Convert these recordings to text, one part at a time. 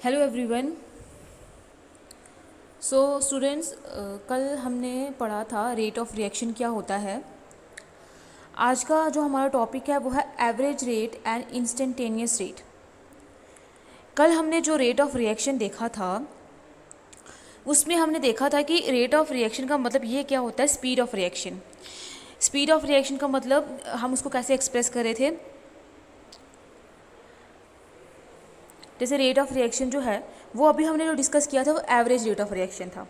Hello everyone. So students, कल हमने पढ़ा था रेट ऑफ रिएक्शन क्या होता है। आज का जो हमारा टॉपिक है वो है average rate and instantaneous rate. कल हमने जो रेट ऑफ रिएक्शन देखा था उसमें हमने देखा था कि रेट ऑफ रिएक्शन का मतलब ये क्या होता है, speed of reaction. Speed of reaction का मतलब हम उसको कैसे एक्सप्रेस कर रहे थे। जैसे रेट ऑफ रिएक्शन जो है वो अभी हमने जो डिस्कस किया था वो एवरेज रेट ऑफ रिएक्शन था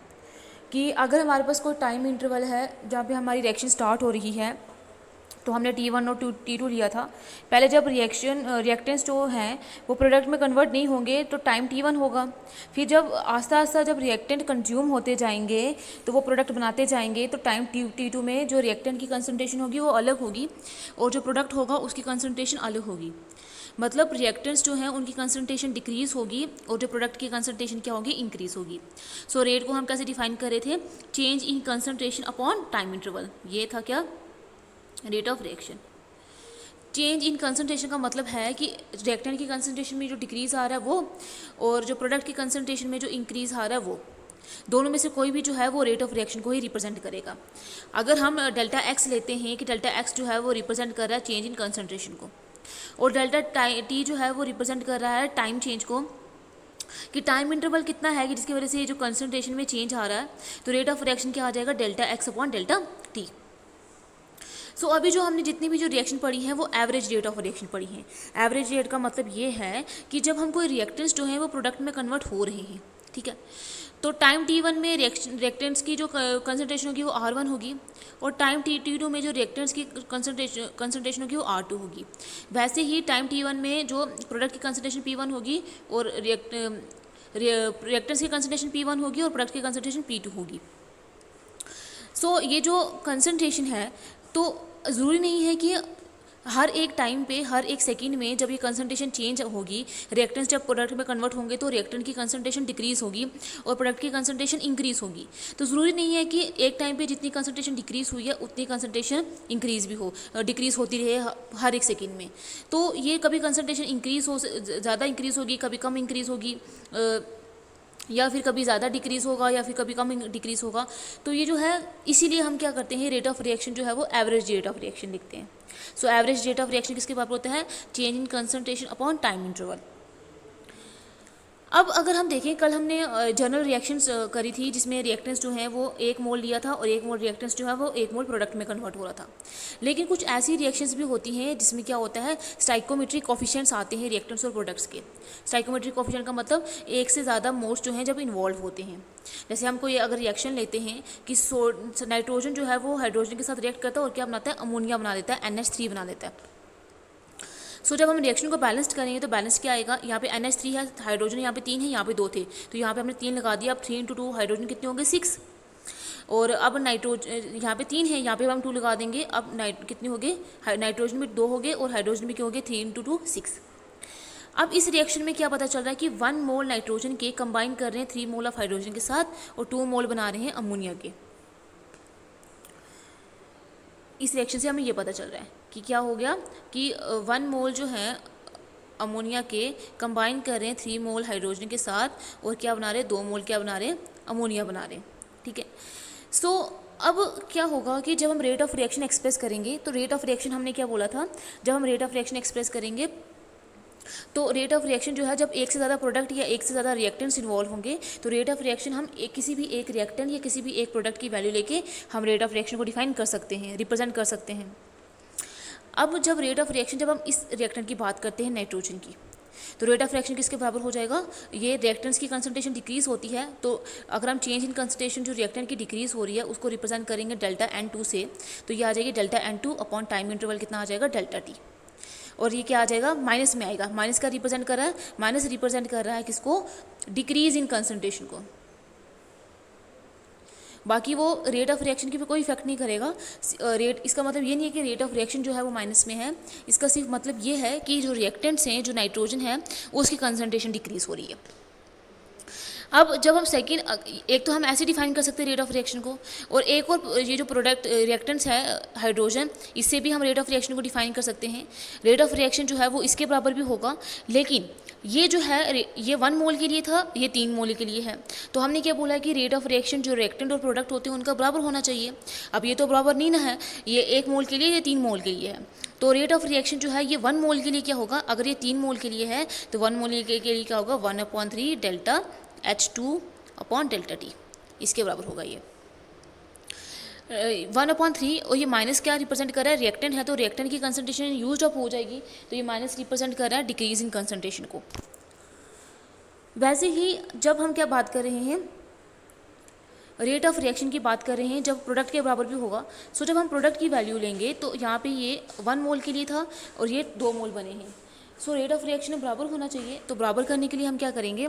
कि अगर हमारे पास कोई टाइम इंटरवल है जहाँ पे हमारी रिएक्शन स्टार्ट हो रही है तो हमने T1 और T2 लिया था। पहले जब रिएक्टेंस जो हैं वो प्रोडक्ट में कन्वर्ट नहीं होंगे तो टाइम T1 होगा। फिर जब आस्ता आस्ता जब रिएक्टेंट कंज्यूम होते जाएंगे तो वो प्रोडक्ट बनाते जाएंगे तो टाइम T2 में जो रिएक्टेंट की कंसनट्रेशन होगी वो अलग होगी और जो प्रोडक्ट होगा उसकी कंसनट्रेशन अलग होगी। मतलब रिएक्टेंट्स जो हैं उनकी कंसनट्रेशन डिक्रीज़ होगी और जो प्रोडक्ट की कंसनट्रेशन क्या होगी, इंक्रीज़ होगी। सो रेट को हम कैसे डिफाइन कर रहे थे, change in concentration upon time interval. ये था क्या, rate of reaction. Change in concentration का मतलब है कि रिएक्टेंट की कंसनट्रेशन में जो डिक्रीज़ आ रहा है वो और जो प्रोडक्ट की कंसनट्रेशन में जो इंक्रीज़ आ रहा है वो, दोनों में से कोई भी जो है वो रेट ऑफ रिएक्शन को ही रिप्रेजेंट करेगा। अगर हम डेल्टा एक्स लेते हैं कि डेल्टा एक्स जो है वो रिप्रेजेंट कर रहा है चेंज इन कंसनट्रेशन को और डेल्टा टी जो है वो रिप्रेजेंट कर रहा है टाइम चेंज को, कि टाइम इंटरवल कितना है कि जिसकी वजह से ये जो कंसनट्रेशन में चेंज आ रहा है, तो रेट ऑफ रिएक्शन क्या आ जाएगा, delta X upon delta T. So अभी जो हमने जितनी भी जो रिएक्शन पढ़ी है वो एवरेज रेट ऑफ रिएक्शन पढ़ी है। एवरेज रेट का मतलब ये है कि जब हम कोई रिएक्टेंस जो है वो प्रोडक्ट में कन्वर्ट हो रहे हैं, ठीक है, तो टाइम T1 में रिएक्टेंट्स की जो कंसनट्रेशन होगी वो R1 होगी और टाइम T2 में जो रिएक्टेंट्स की कंसनट्रेशन होगी वो R2 होगी। वैसे ही टाइम T1 में जो प्रोडक्ट की कंसनट्रेशन P1 होगी और रिएक्टेंट्स की कंसनट्रेशन P1 होगी और प्रोडक्ट की कंसनट्रेशन P2 होगी। सो ये जो कंसनट्रेशन है तो ज़रूरी नहीं है कि हर एक टाइम पे हर एक सेकंड में जब ये कंसनट्रेशन चेंज होगी, रिएक्टेंट्स जब प्रोडक्ट में कन्वर्ट होंगे तो रिएक्टेंट की कंसनट्रेशन डिक्रीज़ होगी और प्रोडक्ट की कंसनट्रेशन इंक्रीज़ होगी। तो ज़रूरी नहीं है कि एक टाइम पे जितनी कंसनट्रेशन डिक्रीज़ हुई है उतनी कंसनट्रेशन इंक्रीज़ भी हो, डिक्रीज़ होती रहे हर एक सेकेंड में। तो ये कभी कंसनट्रेशन इंक्रीज़ हो, ज़्यादा इंक्रीज़ होगी, कभी कम इंक्रीज़ होगी, या फिर कभी ज़्यादा डिक्रीज़ होगा या फिर कभी कम डिक्रीज़ होगा। तो ये जो है इसीलिए हम क्या करते हैं, रेट ऑफ रिएक्शन जो है वो एवरेज रेट ऑफ रिएक्शन लिखते हैं। So average rate of reaction किसके बराबर होता है, चेंज इन कंसनट्रेशन अपॉन टाइम इंटरवल। अब अगर हम देखें, कल हमने जनरल रिएक्शंस करी थी जिसमें रिएक्टेंस जो है वो 1 मोल लिया था और 1 मोल रिएक्टेंस जो है वो 1 मोल प्रोडक्ट में कन्वर्ट हो रहा था। लेकिन कुछ ऐसी रिएक्शंस भी होती हैं जिसमें क्या होता है, स्टाइकोमेट्रिक कोफिशिएंट्स आते हैं रिएक्टेंट्स और प्रोडक्ट्स के। स्टाइकोमेट्रिक कोफिशिएंट का मतलब एक से ज़्यादा मोल्स जो हैं जब इन्वॉल्व होते हैं। जैसे हम कोई अगर रिएक्शन लेते हैं कि नाइट्रोजन जो है वो हाइड्रोजन के साथ रिएक्ट करता है और क्या बनाता है, अमोनिया बना देता है, NH3 बना देता है। सो जब हम रिएक्शन को बैलेंस करेंगे तो बैलेंस क्या आएगा, यहाँ पे NH3 है, हाइड्रोजन यहाँ पे 3 है, यहाँ पे 2 थे, तो यहाँ पे हमने 3 लगा दिया। अब 3 × 2 हाइड्रोजन कितने होंगे, 6। और अब नाइट्रोजन यहाँ पे 3 है, यहाँ पे हम 2 लगा देंगे। अब कितने हो गए, नाइट्रोजन में 2 हो गए और हाइड्रोजन में क्या हो गए, 3 × 2 6। अब इस रिएक्शन में क्या पता चल रहा है कि 1 मोल नाइट्रोजन के कंबाइन कर रहे हैं 3 मोल ऑफ हाइड्रोजन के साथ और 2 मोल बना रहे हैं अमोनिया के। इस रिएक्शन से हमें ये पता चल रहा है कि क्या हो गया कि 1 मोल जो है अमोनिया के कंबाइन कर रहे हैं 3 मोल हाइड्रोजन के साथ और क्या बना रहे हैं, 2 मोल क्या बना रहे हैं, अमोनिया बना रहे हैं, ठीक है। सो अब क्या होगा कि जब हम रेट ऑफ रिएक्शन एक्सप्रेस करेंगे, तो रेट ऑफ रिएक्शन हमने क्या बोला था, जब हम रेट ऑफ रिएक्शन एक्सप्रेस करेंगे तो रेट ऑफ रिएक्शन जो है जब एक से ज़्यादा प्रोडक्ट या एक से ज़्यादा रिएक्टेंट्स इन्वॉल्व होंगे तो रेट ऑफ रिएक्शन हम किसी भी एक रिएक्टेंट या किसी भी एक प्रोडक्ट की वैल्यू लेके हम रेट ऑफ रिएक्शन को डिफाइन कर सकते हैं, रिप्रेजेंट कर सकते हैं। अब जब रेट ऑफ रिएक्शन, जब हम इस रिएक्टेंट की बात करते हैं नाइट्रोजन की, तो रेट ऑफ रिएक्शन किसके बराबर हो जाएगा, ये रिएक्टेंट्स की कंसंट्रेशन डिक्रीज़ होती है, तो अगर हम चेंज इन कंसंट्रेशन जो रिएक्टेंट की डिक्रीज़ हो रही है उसको रिप्रेजेंट करेंगे डेल्टा N2 से, तो ये आ जाएगी delta N2 upon time interval कितना आ जाएगा, डेल्टा T। और ये क्या आ जाएगा, माइनस में आएगा। माइनस का रिप्रेजेंट कर रहा है, माइनस रिप्रेजेंट कर रहा है किसको, डिक्रीज इन कंसंट्रेशन को। बाकी वो रेट ऑफ रिएक्शन की भी कोई इफेक्ट नहीं करेगा। रेट, इसका मतलब ये नहीं है कि रेट ऑफ रिएक्शन जो है वो माइनस में है, इसका सिर्फ मतलब ये है कि जो रिएक्टेंट्स हैं, जो नाइट्रोजन है, उसकी कंसंट्रेशन डिक्रीज हो रही है। अब जब हम सेकेंड, एक तो हम ऐसे डिफाइन कर सकते हैं रेट ऑफ रिएक्शन को, और एक और ये जो प्रोडक्ट रिएक्टेंट्स है हाइड्रोजन, इससे भी हम रेट ऑफ रिएक्शन को डिफाइन कर सकते हैं। रेट ऑफ रिएक्शन जो है वो इसके बराबर भी होगा, लेकिन ये जो है ये 1 मोल के लिए था, ये 3 मोल के लिए है। तो हमने क्या बोला कि रेट ऑफ रिएक्शन जो रिएक्टेंट और प्रोडक्ट होते हैं उनका बराबर होना चाहिए। अब ये तो बराबर नहीं ना है, ये 1 मोल के लिए, ये 3 मोल के लिए है। तो रेट ऑफ रिएक्शन जो है ये 1 मोल के लिए क्या होगा, अगर ये 3 मोल के लिए है तो 1 मोल के लिए क्या होगा, 1/3 डेल्टा H2/डेल्टा T, इसके बराबर होगा ये 1/3। और ये माइनस क्या रिप्रेजेंट कर रहा है, रिएक्टेंट है तो रिएक्टेंट की कंसंट्रेशन यूज अप हो जाएगी, तो ये माइनस रिप्रेजेंट कर रहा है डिक्रीज इन कंसंट्रेशन को। वैसे ही जब हम क्या बात कर रहे हैं, रेट ऑफ रिएक्शन की बात कर रहे हैं, जब प्रोडक्ट के बराबर भी होगा। सो जब हम प्रोडक्ट की वैल्यू लेंगे तो यहाँ पे ये 1 मोल के लिए था और ये 2 मोल बने हैं। सो रेट ऑफ रिएक्शन बराबर होना चाहिए। तो बराबर करने के लिए हम क्या करेंगे,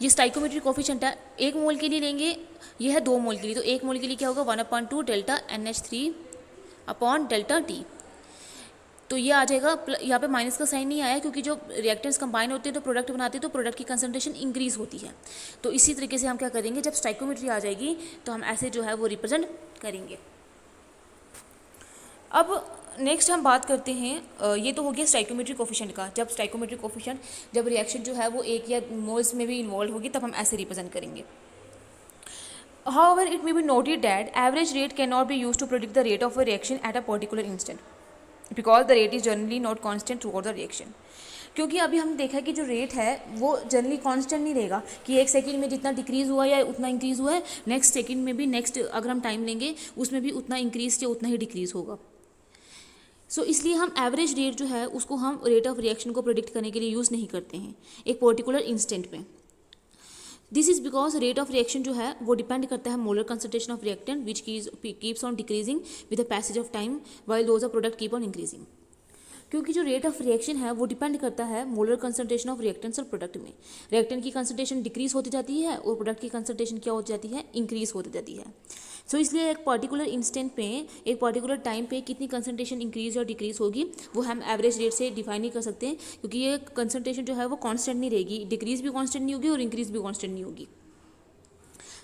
ये स्टाइकोमेट्रिक कोफिशिएंट है, 1 मोल के लिए लेंगे, ये है 2 मोल के लिए, तो 1 मोल के लिए क्या होगा 1/2 डेल्टा NH3/डेल्टा T। तो ये आ जाएगा, यहाँ पे माइनस का साइन नहीं आया क्योंकि जो रिएक्टेंट्स कंबाइन होते हैं तो प्रोडक्ट बनाते हैं, तो प्रोडक्ट की कंसंट्रेशन इंक्रीज होती है। तो इसी तरीके से हम क्या करेंगे, जब स्टाइकोमेट्री आ जाएगी तो हम ऐसे जो है वो रिप्रेजेंट करेंगे। अब नेक्स्ट हम बात करते हैं, ये तो हो गया स्टाइकोमेट्रिक कोफिशिएंट का। जब स्टाइकोमेट्रिक कोफिशिएंट, जब रिएक्शन जो है वो 1 या मोल्स में भी इन्वॉल्व होगी तब हम ऐसे रिप्रेजेंट करेंगे। However, it may be noted that average rate cannot be used to predict the rate of a reaction at a particular instant, because the rate is generally not constant throughout the reaction। क्योंकि अभी हम देखा है कि जो rate है वो generally constant नहीं रहेगा कि 1 सेकंड में जितना डिक्रीज़ हुआ या उतना इंक्रीज़ हुआ है, नेक्स्ट सेकंड में भी, नेक्स्ट अगर हम टाइम लेंगे उसमें भी उतना इंक्रीज़ या उतना ही डिक्रीज़ होगा। सो इसलिए हम एवरेज रेट जो है उसको हम रेट ऑफ रिएक्शन को प्रेडिक्ट करने के लिए यूज़ नहीं करते हैं एक पर्टिकुलर इंस्टेंट पे। This is because rate of reaction जो है वो डिपेंड करता है molar concentration of reactant which keeps on decreasing with the passage of time while those of product keep on increasing. क्योंकि जो रेट ऑफ रिएक्शन है वो डिपेंड करता है मोलर कंसंट्रेशन ऑफ रिएक्टेंट्स और प्रोडक्ट में। रिएक्टेंट की कंसंट्रेशन डिक्रीज होती जाती है और प्रोडक्ट की कंसंट्रेशन क्या होती जाती है, इंक्रीज होती जाती है। सो इसलिए एक पर्टिकुलर इंस्टेंट पे, एक पर्टिकुलर टाइम पे कितनी कंसंट्रेशन इंक्रीज और डिक्रीज होगी वो हम एवरेज रेट से डिफाइन नहीं कर सकते, क्योंकि ये कंसंट्रेशन जो है वो कांस्टेंट नहीं रहेगी, डिक्रीज भी कांस्टेंट नहीं होगी और इंक्रीज भी कांस्टेंट नहीं होगी।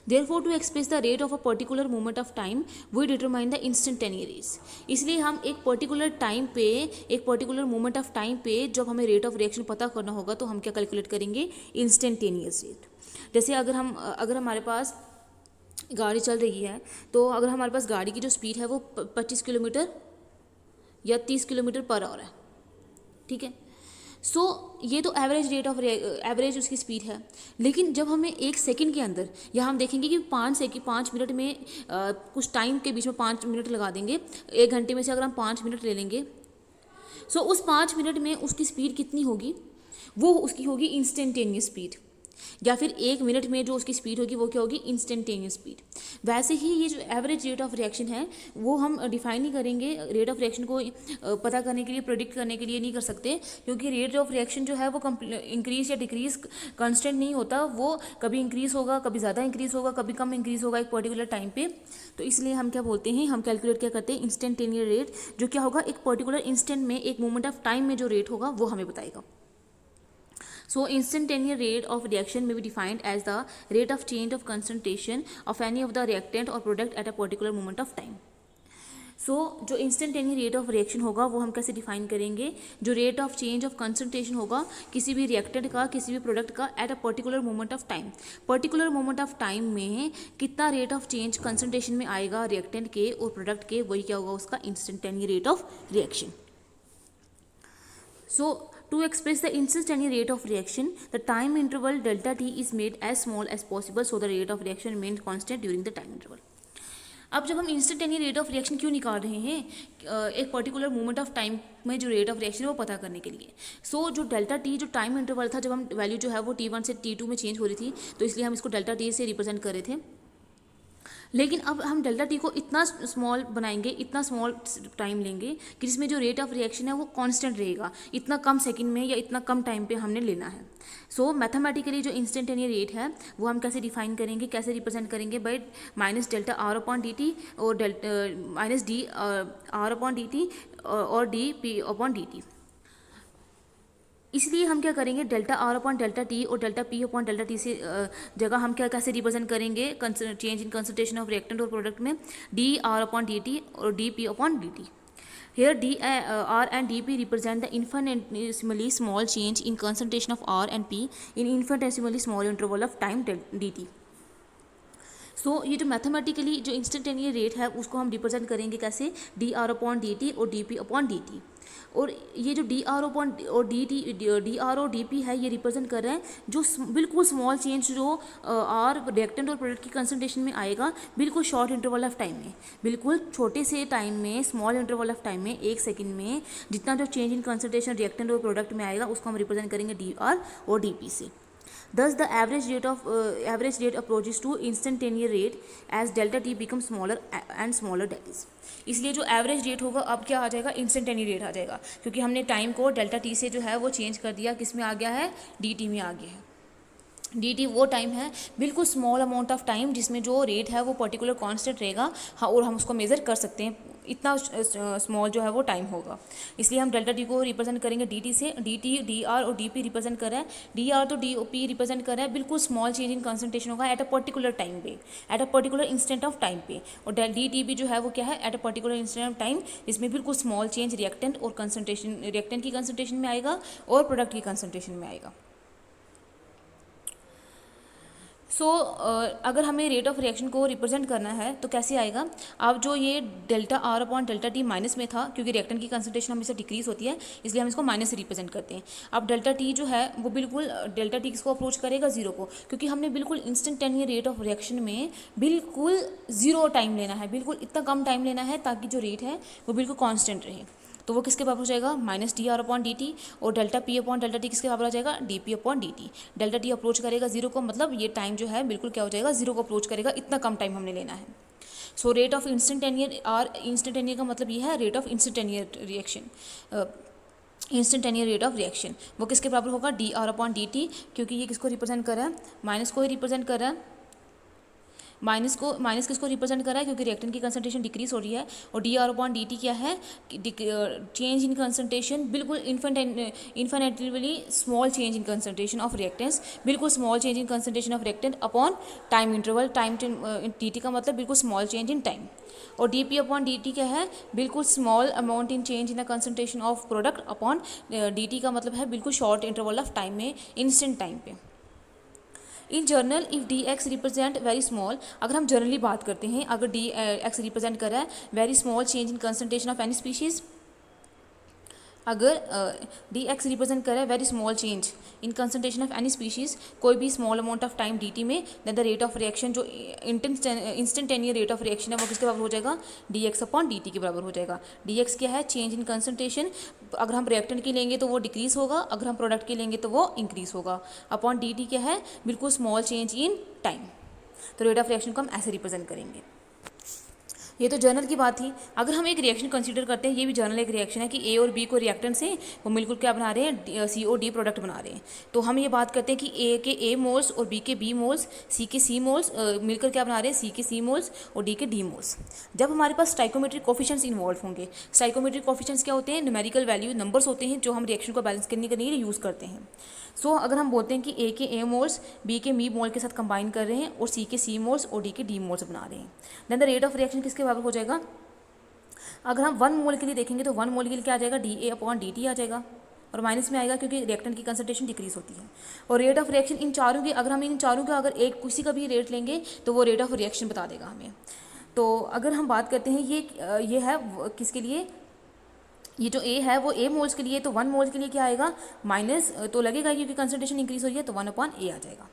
Therefore, to express the rate of a particular moment of time, we determine the instantaneous rates। इसलिए हम एक पर्टिकुलर टाइम पे, एक पर्टिकुलर मोमेंट ऑफ टाइम पे जब हमें रेट ऑफ रिएक्शन पता करना होगा तो हम क्या कैलकुलेट करेंगे, इंस्टेंटेनियस रेट। जैसे अगर हमारे पास गाड़ी चल रही है, तो अगर हमारे पास गाड़ी की जो स्पीड है वो 25 किलोमीटर या 30 किलोमीटर पर आवर है, ठीक है। सो ये तो एवरेज रेट ऑफ एवरेज उसकी स्पीड है। लेकिन जब हमें 1 सेकंड के अंदर, या हम देखेंगे कि 5 मिनट में कुछ टाइम के बीच में 5 मिनट लगा देंगे, 1 घंटे में से अगर हम 5 मिनट ले लेंगे, सो उस 5 मिनट में उसकी स्पीड कितनी होगी, वो उसकी होगी इंस्टेंटेनियस स्पीड। या फिर 1 मिनट में जो उसकी स्पीड होगी वो क्या होगी, इंस्टेंटेनियस स्पीड। वैसे ही ये जो एवरेज रेट ऑफ रिएक्शन है वो हम डिफाइन नहीं करेंगे, रेट ऑफ रिएक्शन को पता करने के लिए, प्रेडिक्ट करने के लिए नहीं कर सकते, क्योंकि रेट ऑफ रिएक्शन जो है वो इंक्रीज या डिक्रीज कांस्टेंट नहीं होता, वो कभी इंक्रीज होगा, कभी ज़्यादा इंक्रीज होगा, कभी कम इंक्रीज होगा एक पर्टिकुलर टाइम पे। तो इसलिए हम क्या बोलते हैं, हम कैलकुलेट क्या करते हैं, इंस्टेंटेनियस रेट, जो क्या होगा एक पर्टिकुलर इंस्टेंट में, एक मोमेंट ऑफ टाइम में जो रेट होगा वो हमें बताएगा। So instantaneous rate of reaction may be defined as the rate of change of concentration of any of the reactant or product at a particular moment of time। जो instantaneous rate of reaction होगा वो हम कैसे define करेंगे, जो rate of change of concentration होगा किसी भी रिएक्टेंट का, किसी भी प्रोडक्ट का at a particular moment of time. Particular moment of time में कितना रेट ऑफ चेंज कंसंट्रेशन में आएगा रिएक्टेंट के और प्रोडक्ट के, वही क्या होगा उसका instantaneous rate of reaction. To express the instantaneous rate of reaction, the time interval delta t is made as small as possible so the rate of reaction remains constant during the time interval। अब जब हम instantaneous rate of reaction क्यों निकाल रहे हैं, एक particular moment of time में जो रेट ऑफ रिएक्शन है वो पता करने के लिए। जो डेल्टा टी जो टाइम इंटरवल था, जब हम वैल्यू जो है वो T1 से T2 में चेंज हो रही थी, तो इसलिए हम इसको डेल्टा टी से रिप्रेजेंट कर रहे थे। लेकिन अब हम डेल्टा टी को इतना स्मॉल बनाएंगे, इतना स्मॉल टाइम लेंगे कि जिसमें जो रेट ऑफ रिएक्शन है वो कांस्टेंट रहेगा, इतना कम सेकंड में या इतना कम टाइम पे हमने लेना है। मैथमेटिकली जो इंस्टेंटेनियस रेट है वो हम कैसे डिफाइन करेंगे, कैसे रिप्रेजेंट करेंगे, बाई माइनस डेल्टा R/dt और माइनस डी R/dt और डी P/dt। इसलिए हम क्या करेंगे, डेल्टा R/ΔT और डेल्टा P/ΔT से जगह हम क्या कैसे रिप्रेजेंट करेंगे, change in concentration of reactant और प्रोडक्ट में dR/dt और dP/dt। Here D, R and dP represent the infinitesimally small change in concentration of R and P in infinitesimally small interval of time dt. सो ये जो mathematically जो instantaneous rate है उसको हम represent करेंगे कैसे, D R upon D T और D P upon D T. और ये जो डी आर अपॉन और डी आर और डी पी है ये रिप्रेजेंट कर रहे हैं जो बिल्कुल स्मॉल चेंज जो आर रिएक्टेंट और प्रोडक्ट की कंसंट्रेशन में आएगा बिल्कुल शॉर्ट इंटरवल ऑफ टाइम में, बिल्कुल छोटे से टाइम में, स्मॉल इंटरवल ऑफ टाइम में, 1 सेकंड में जितना जो चेंज इन कंसंट्रेशन रिएक्टेंट और प्रोडक्ट में आएगा उसको हम रिप्रेजेंट करेंगे डी आर और डी पी से। Thus, the average rate approaches to instantaneous rate as delta t becomes smaller and smaller that is. इसलिए जो एवरेज रेट होगा अब क्या आ जाएगा, इंस्टेंटेनियस रेट आ जाएगा, क्योंकि हमने टाइम को डेल्टा टी से जो है वो चेंज कर दिया, किस में आ गया है, डी टी में आ गया है। डी टी वो टाइम है बिल्कुल स्मॉल अमाउंट ऑफ टाइम जिसमें जो रेट है वो पर्टिकुलर कांस्टेंट रहेगा, हाँ, और हम उसको मेज़र कर सकते हैं, इतना स्मॉल जो है वो टाइम होगा। इसलिए हम डेल्टा टी को रिप्रेजेंट करेंगे डी टी से। डी टी, डी आर और डी पी रिप्रेजेंट कर रहा है, डी आर तो डी पी रिप्रेजेंट कर रहा है बिल्कुल स्मॉल चेंज इन कंसंट्रेशन होगा एट अ पर्टिकुलर टाइम पे, at a particular instant of time पे। और डी टी पी जो है वो क्या है, at a particular instant of time, इसमें बिल्कुल स्मॉल चेंज रिएक्टेंट और कंसंट्रेशन, रिएक्टेंट की कंसंट्रेशन में आएगा और प्रोडक्ट की कंसंट्रेशन में आएगा। सो अगर हमें रेट ऑफ रिएक्शन को रिप्रेजेंट करना है तो कैसे आएगा, अब जो ये delta R upon delta T minus में था, क्योंकि रिएक्टेंट की कंसंट्रेशन हमेशा डिक्रीज होती है इसलिए हम इसको माइनस से रिप्रेजेंट करते हैं। अब डेल्टा टी जो है वो बिल्कुल डेल्टा टी किसको अप्रोच करेगा, जीरो को, क्योंकि हमने बिल्कुल इंस्टेंटेनियस रेट ऑफ रिएक्शन में बिल्कुल जीरो टाइम लेना है, बिल्कुल इतना कम टाइम लेना है ताकि जो रेट है वो बिल्कुल कॉन्स्टेंट रहे। तो वो किसके बराबर हो जाएगा, minus D R upon D T, और delta P upon delta T किसके बराबर आ जाएगा, D P upon D T. Delta T approach करेगा जीरो को, मतलब ये टाइम जो है बिल्कुल क्या हो जाएगा, जीरो को अप्रोच करेगा, इतना कम टाइम हमने लेना है। So rate of instantaneous, or instantaneous का मतलब ये है rate of instantaneous reaction, instantaneous rate of reaction वो किसके बराबर होगा, D R upon D T, क्योंकि ये किसको रिप्रेजेंट कर रहा है, माइनस को ही रिप्रेजेंट कर रहा है, माइनस किसको रिप्रेजेंट कर रहा है, क्योंकि रिएक्टेंट की कंसंट्रेशन डिक्रीज हो रही है। और D R upon D T क्या है, चेंज इन कंसंट्रेशन, बिल्कुल infinitively small change in concentration of reactants, बिल्कुल small change in concentration of reactant upon time interval, time D T का मतलब बिल्कुल स्मॉल चेंज इन टाइम। और D P upon D T क्या है, बिल्कुल small amount in change in the concentration of product upon D T का मतलब है बिल्कुल शॉर्ट इंटरवल ऑफ टाइम में, इंस्टेंट टाइम पे। In general if D X represent very small, अगर हम जनरली बात करते हैं, अगर डी एक्स रिप्रेजेंट कर रहा है very small change in concentration of any species, अगर डी एक्स रिप्रेजेंट कर रहा है very small change in concentration of any species, कोई भी small amount of time D T में, then the rate of reaction जो इंस्टेंटेनियस रेट ऑफ रिएक्शन है वो किसके बराबर हो जाएगा, D X upon D T के बराबर हो जाएगा। डी एक्स क्या है, चेंज इन कंसंट्रेशन, अगर हम रिएक्टेंट की लेंगे तो वो डिक्रीज होगा, अगर हम प्रोडक्ट की लेंगे तो वो इंक्रीज होगा, अपॉन डी टी क्या है, बिल्कुल स्मॉल चेंज इन टाइम। तो रेट ऑफ रिएक्शन को हम ऐसे रिप्रेजेंट करेंगे। ये तो जर्नल की बात थी। अगर हम एक रिएक्शन कंसीडर करते हैं, ये भी जर्नल एक रिएक्शन है कि ए और बी को रिएक्टेंट से वो मिलकर क्या बना रहे हैं, सी ओ डी प्रोडक्ट बना रहे हैं। तो हम ये बात करते हैं कि ए के ए मोल्स और बी के बी मोल्स, सी के सी मोल्स मिलकर क्या बना रहे हैं, सी के सी मोल्स और डी के डी मोल्स। जब हमारे पास स्टाइकोमेट्रिक कोफिशिएंट्स इन्वॉल्व होंगे, स्टाइकोमेट्रिक कोफिशिएंट्स क्या होते हैं, न्यूमेरिकल वैल्यू, नंबर्स होते हैं जो हम रिएक्शन को बैलेंस करने के लिए यूज़ करते हैं। सो अगर हम बोलते हैं कि ए के ए मोल्स बी के बी मोल के साथ कंबाइन कर रहे हैं और सी के सी मोल्स और डी के डी मोल्स बना रहे हैं, then the rate of reaction किसके बराबर हो जाएगा। अगर हम 1 मोल के लिए देखेंगे तो 1 मोल के लिए क्या आ जाएगा, D A upon D T आ जाएगा, और माइनस में आएगा क्योंकि रिएक्टेंट की कंसंट्रेशन डिक्रीज होती है। और रेट ऑफ रिएक्शन इन चारों की, अगर हम इन चारों का अगर एक किसी का भी रेट लेंगे तो वो रेट ऑफ रिएक्शन बता देगा हमें। तो अगर हम बात करते हैं ये है किसके लिए, ये जो ए है वो ए मोल्स के लिए, तो 1 मोल के लिए क्या आएगा, माइनस तो लगेगा क्योंकि कंसंट्रेशन इंक्रीज हो रही है, तो 1 अपॉन ए आ जाएगा।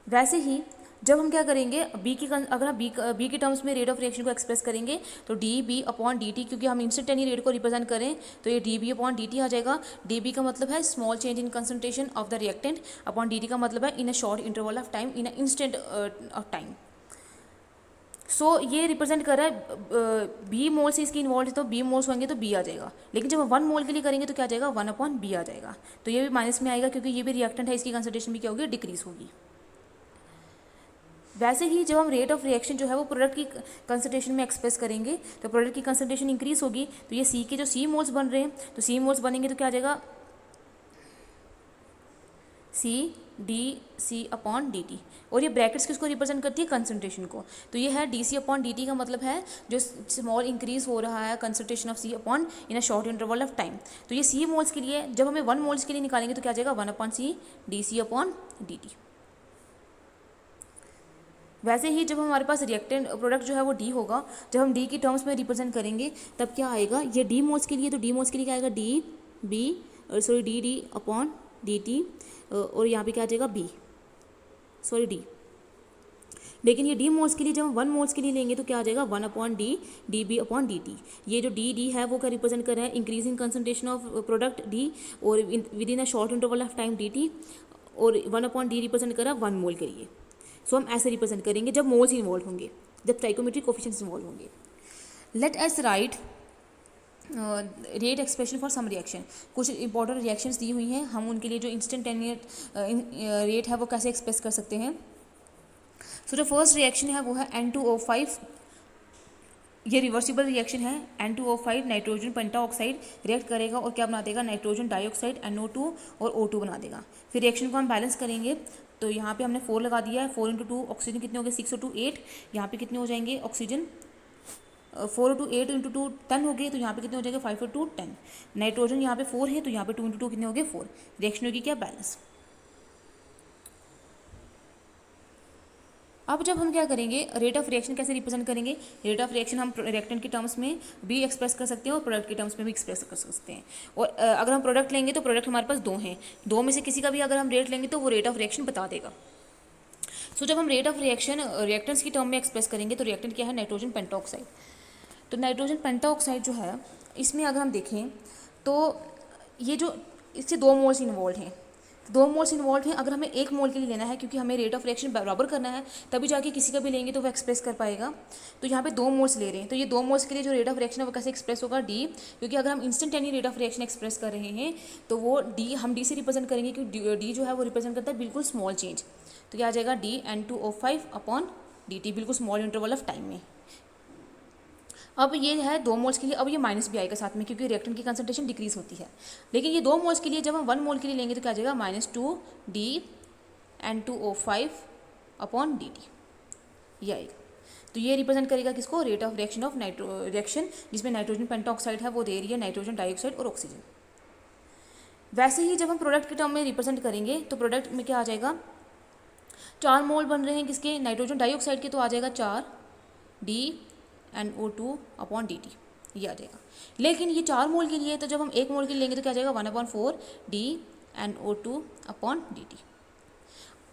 वैसे ही जब हम क्या करेंगे, अगर हम बी के टर्म्स में रेट ऑफ रिएक्शन को एक्सप्रेस करेंगे तो D B upon D T, क्योंकि हम इंस्टेंटेनियस रेट को रिप्रेजेंट करें तो ये D B upon D T आ जाएगा। डी बी का मतलब है small change in concentration of the reactant, upon D T का मतलब है in a short interval of time, in a instant of time. So ये रिप्रेजेंट कर रहा है बी मोल से इसकी इन्वॉल्व है, तो बी मोल्स होंगे तो बी आ जाएगा। लेकिन जब हम 1 मोल के लिए करेंगे तो क्या आ जाएगा, 1 अपॉन बी आ जाएगा। तो ये भी माइनस में आएगा क्योंकि ये भी रिएक्टेंट है, इसकी कंसंट्रेशन भी क्या होगी, डिक्रीज होगी। वैसे ही जब हम रेट ऑफ रिएक्शन जो है वो प्रोडक्ट की कंसंट्रेशन में एक्सप्रेस करेंगे तो प्रोडक्ट की कंसंट्रेशन इंक्रीज होगी, तो ये सी के जो सी मोल्स बन रहे हैं, तो सी मोल्स बनेंगे तो क्या आ जाएगा, CdC/dt, और ये ब्रैकेट्स किसको रिप्रेजेंट करती है, कंसंट्रेशन को। तो ये है dC/dt का मतलब है जो स्मॉल इंक्रीज हो रहा है concentration of C upon in a short interval of time. तो ये C मोल्स के लिए, जब हमें 1 मोल्स के लिए निकालेंगे तो क्या आ जाएगा 1/C dC/dt। वैसे ही जब हमारे पास रिएक्टेंट प्रोडक्ट जो है वो D होगा, जब हम D की टर्म्स में रिप्रेजेंट करेंगे तब क्या आएगा, ये D मोल्स के लिए, तो D मोल्स के लिए क्या आएगा dd/dt, और यहाँ पे क्या आ जाएगा D। लेकिन ये D मोल्स के लिए जब हम 1 मोल्स के लिए लेंगे तो क्या आ जाएगा 1/D dB/dt। ये जो D है वो क्या रिप्रेजेंट कर रहा है, increasing concentration of product D और with in a short interval of time dt, और 1/D रिप्रेजेंट कर रहा है 1 मोल के लिए। सो हम ऐसे रिप्रेजेंट करेंगे जब मोल्स इन्वॉल्व होंगे, जब स्टोइकोमेट्रिक कोफिशिएंट्स इन्वॉल्व होंगे। Let us write rate expression for some reaction. कुछ इंपॉर्टेंट रिएक्शंस दी हुई हैं, हम उनके लिए जो इंस्टेंटेनियस रेट है वो कैसे एक्सप्रेस कर सकते हैं। सो जो फर्स्ट रिएक्शन है वो है N2O5। ये रिवर्सिबल रिएक्शन है। N2O5 नाइट्रोजन पेंटाऑक्साइड रिएक्ट करेगा और क्या बना देगा, नाइट्रोजन डाइऑक्साइड NO2 और O2 बना देगा। फिर रिएक्शन को हम बैलेंस करेंगे, तो यहाँ पे हमने 4 लगा दिया है। 4 × 2 ऑक्सीजन कितने हो गए, 6 और 2 8। यहाँ पे कितने हो जाएंगे ऑक्सीजन, 4 × 2 8 × 2 10 हो गए, तो यहाँ पे कितने हो जाएंगे 5 और 2 10। नाइट्रोजन यहाँ पे 4 है, तो यहाँ पे 2 × 2 कितने हो गए 4। रिएक्शन होगी क्या, बैलेंस। अब जब हम क्या करेंगे, रेट ऑफ रिएक्शन कैसे रिप्रेजेंट करेंगे। रेट ऑफ रिएक्शन हम रिएक्टेंट के टर्म्स में भी एक्सप्रेस कर सकते हैं और प्रोडक्ट के टर्म्स में भी एक्सप्रेस कर सकते हैं। और अगर हम प्रोडक्ट लेंगे तो प्रोडक्ट हमारे पास 2 हैं, 2 में से किसी का भी अगर हम रेट लेंगे तो वो रेट ऑफ रिएक्शन बता देगा। सो जब हम रेट ऑफ रिएक्शन रिएक्टेंट्स की टर्म में एक्सप्रेस करेंगे तो रिएक्टेंट क्या है, नाइट्रोजन पेंटाऑक्साइड। तो नाइट्रोजन पेंटाऑक्साइड जो है, इसमें अगर हम देखें तो ये जो इससे 2 मोल्स इन्वॉल्व हैं, 2 मोल्स इन्वॉल्व हैं। अगर हमें 1 मोल के लिए लेना है, क्योंकि हमें रेट ऑफ रिएक्शन बराबर करना है, तभी जाके किसी का भी लेंगे तो वो एक्सप्रेस कर पाएगा। तो यहाँ पे 2 मोल्स ले रहे हैं, तो ये 2 मोल्स के लिए जो रेट ऑफ रिएक्शन है वो कैसे एक्सप्रेस होगा, D। क्योंकि अगर हम instantaneous rate of reaction express कर रहे हैं तो वो D हम D से रिप्रेजेंट करेंगे, क्योंकि D जो है वो रिप्रेजेंट करता है बिल्कुल स्मॉल चेंज। तो क्या आ जाएगा DN2O5/dt, बिल्कुल स्मॉल इंटरवल ऑफ टाइम में। अब ये है 2 मोल्स के लिए, अब ये माइनस भी आएगा साथ में, क्योंकि रिएक्टेंट की कंसंट्रेशन डिक्रीज होती है। लेकिन ये 2 मोल्स के लिए जब हम 1 मोल के लिए लेंगे तो क्या आ जाएगा -2DN2O5/dt, ये आएगा। तो ये रिप्रेजेंट करेगा किसको, rate of reaction of reaction जिसमें नाइट्रोजन पेंटाऑक्साइड है वो दे रही है नाइट्रोजन डाइऑक्साइड और ऑक्सीजन। वैसे ही जब हम प्रोडक्ट के टर्म में रिप्रेजेंट करेंगे तो प्रोडक्ट में क्या आ जाएगा, 4 मोल बन रहे हैं किसके, नाइट्रोजन डाइऑक्साइड के, तो आ जाएगा 4DNO2/dt, ये आ जाएगा। लेकिन ये 4 मोल के लिए है, तो जब हम 1 मोल के लिए लेंगे तो क्या आ जाएगा 1/4DNO2/dt।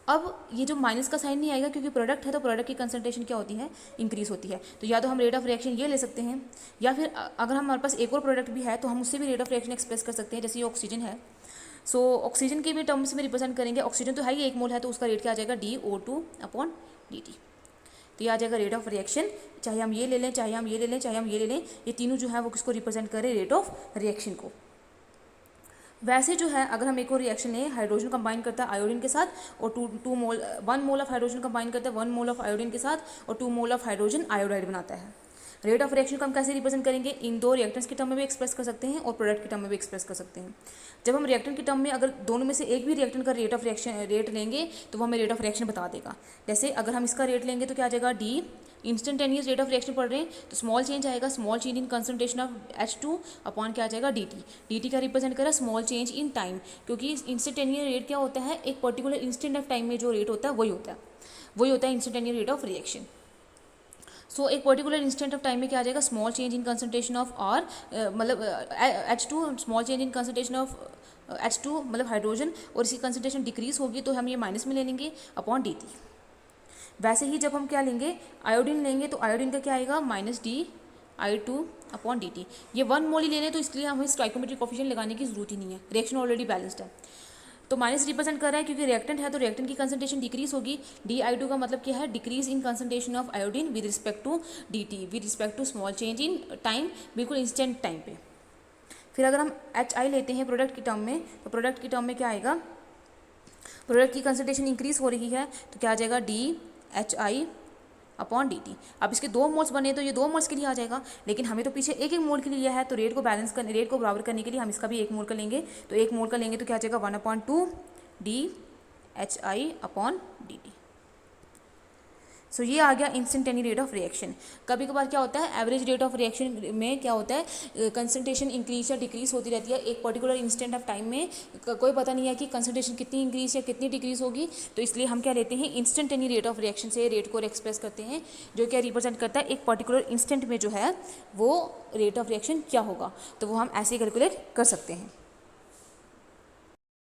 अब ये जो माइनस का साइन नहीं आएगा, क्योंकि प्रोडक्ट है तो प्रोडक्ट की कंसंट्रेशन क्या होती है, इंक्रीज होती है। तो या तो हम रेट ऑफ रिएक्शन ये ले सकते हैं, या फिर अगर हमारे पास एक और प्रोडक्ट भी है तो हम उससे भी रेट ऑफ रिएक्शन एक्सप्रेस कर सकते हैं। जैसे ये ऑक्सीजन है, सो ऑक्सीजन के भी टर्म्स में रिप्रेजेंट करेंगे। ऑक्सीजन तो है ही 1 मोल है, तो उसका रेट क्या आ जाएगा DO2/dt। तो ये आ जाएगा रेट ऑफ रिएक्शन, चाहे हम ये ले लें, चाहे हम ये ले लें, चाहे हम ये ले लें, ये तीनों जो है वो किसको रिप्रेजेंट करें, रेट ऑफ रिएक्शन को। वैसे जो है अगर हम एक और रिएक्शन लें, हाइड्रोजन कंबाइन करता है आयोडीन के साथ और 1 मोल ऑफ हाइड्रोजन कंबाइन करता है 1 मोल ऑफ आयोडीन के साथ और 2 मोल ऑफ हाइड्रोजन आयोडाइड बनाता है। रेट ऑफ रिएक्शन को हम कैसे रिप्रेजेंट करेंगे, इन 2 रिएक्टेंट्स के टर्म में भी एक्सप्रेस कर सकते हैं और प्रोडक्ट के टर्म में भी एक्सप्रेस कर सकते हैं। जब हम रिएक्टेंट के टर्म में अगर दोनों में से एक भी रिएक्टेंट का रेट ऑफ रिएक्शन रेट लेंगे तो वो हमें रेट ऑफ रिएक्शन बता देगा। जैसे अगर हम इसका रेट लेंगे तो क्या आ जाएगा, D instantaneous rate of reaction पढ़ रहे हैं तो स्मॉल चेंज आएगा, small change in concentration of H2 upon क्या आ जाएगा dt का रिप्रेजेंट करा स्मॉल चेंज इन टाइम, क्योंकि इंस्टेंटेनियस रेट क्या होता है, एक पर्टिकुलर इंस्टेंट ऑफ टाइम में जो रेट होता है वही होता है इंस्टेंटेनियस रेट ऑफ रिएक्शन। सो एक पर्टिकुलर इंस्टेंट ऑफ टाइम में क्या आ जाएगा, small change in concentration of और मतलब H2, small change in concentration of H2 मतलब हाइड्रोजन, और इसकी कंसंट्रेशन डिक्रीज होगी तो हम ये माइनस में ले लेंगे अपॉन dt। वैसे ही जब हम क्या लेंगे, आयोडीन लेंगे तो आयोडीन का क्या आएगा -DI2/dt। ये 1 मोल ही ले लें तो इसलिए हमें स्टोइकोमेट्रिक कोफिशिएंट लगाने की जरूरत ही नहीं है, रिएक्शन ऑलरेडी बैलेंस्ड है। तो माइनस रिप्रेजेंट कर रहा है क्योंकि रिएक्टेंट है तो रिएक्टेंट की कंसंट्रेशन डिक्रीज होगी। DI2 का मतलब क्या है, decrease in concentration of iodine with respect to dt with respect to small change in time, बिल्कुल इंस्टेंट टाइम पे। फिर अगर हम HI लेते हैं प्रोडक्ट की टर्म में, तो प्रोडक्ट की टर्म में क्या आएगा, प्रोडक्ट की कंसंट्रेशन इंक्रीज हो रही है तो क्या आ जाएगा DHI/dt। अब इसके 2 मोल्स बने तो ये 2 मोल्स के लिए आ जाएगा, लेकिन हमें तो पीछे एक मोल के लिए लिया है, तो रेट को बैलेंस करने, रेट को बराबर करने के लिए हम इसका भी 1 मोल का लेंगे। तो 1 मोल का लेंगे तो क्या आ जाएगा 1/2 HI/dt। सो ये आ गया इंस्टेंटेनियस रेट ऑफ रिएक्शन। कभी कभार क्या होता है, एवरेज रेट ऑफ रिएक्शन में क्या होता है, कंसंट्रेशन इंक्रीज या डिक्रीज होती रहती है एक पर्टिकुलर इंस्टेंट ऑफ टाइम में। कोई पता नहीं है कि कंसंट्रेशन कितनी इंक्रीज या कितनी डिक्रीज होगी, तो इसलिए हम क्या लेते हैं, इंस्टेंटेनियस रेट ऑफ रिएक्शन से रेट को एक्सप्रेस करते हैं, जो क्या रिप्रेजेंट करता है एक पर्टिकुलर इंस्टेंट में जो है वो रेट ऑफ रिएक्शन क्या होगा, तो वो हम ऐसे कैलकुलेट कर सकते हैं।